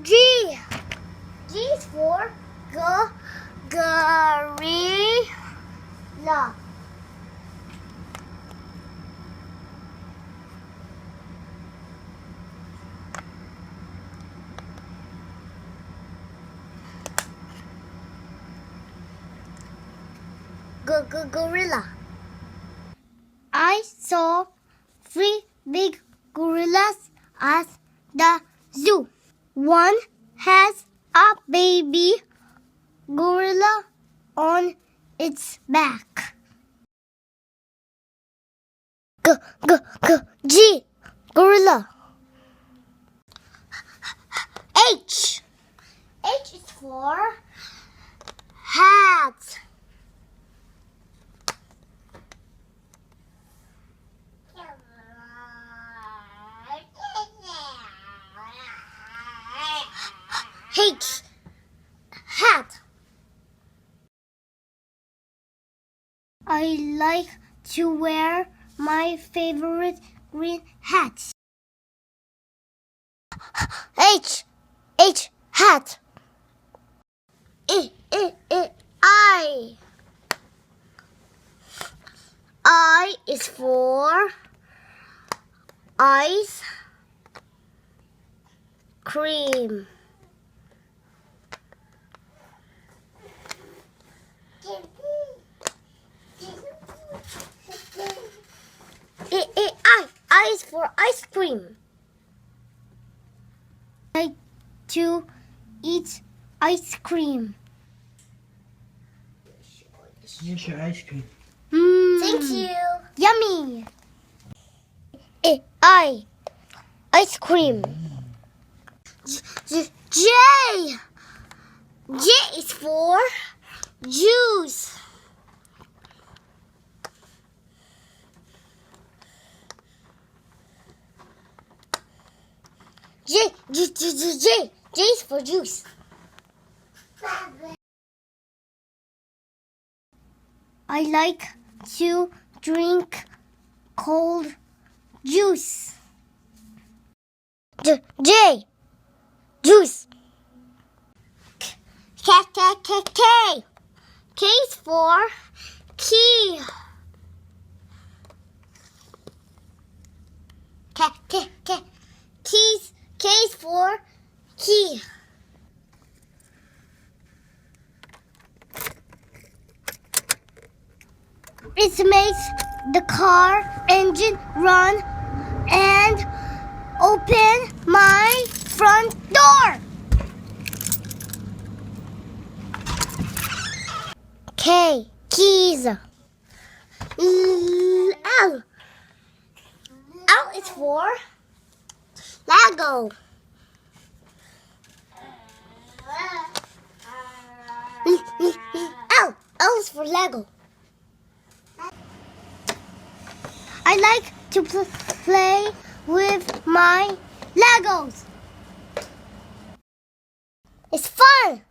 G. G is for gorilla. Gorilla. I saw 3 big gorillas at the zoo. One has a baby gorilla on its back. G. Gorilla. H. H is for hat. H. Hat. I like to wear my favorite green hats. H. Hat. I. I is for ice cream. I is for ice cream. I like to eat ice cream. Here's your ice cream. Thank you. Yummy. Ice cream. J. J is for juice. J is for juice. I like to drink cold juice. J. Juice. K. K is for key. K is for key. It makes the car engine run and open my front door. K. Keys. L. L is for Lego. L is for Lego. I like to play with my Legos. It's fun.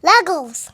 Legos.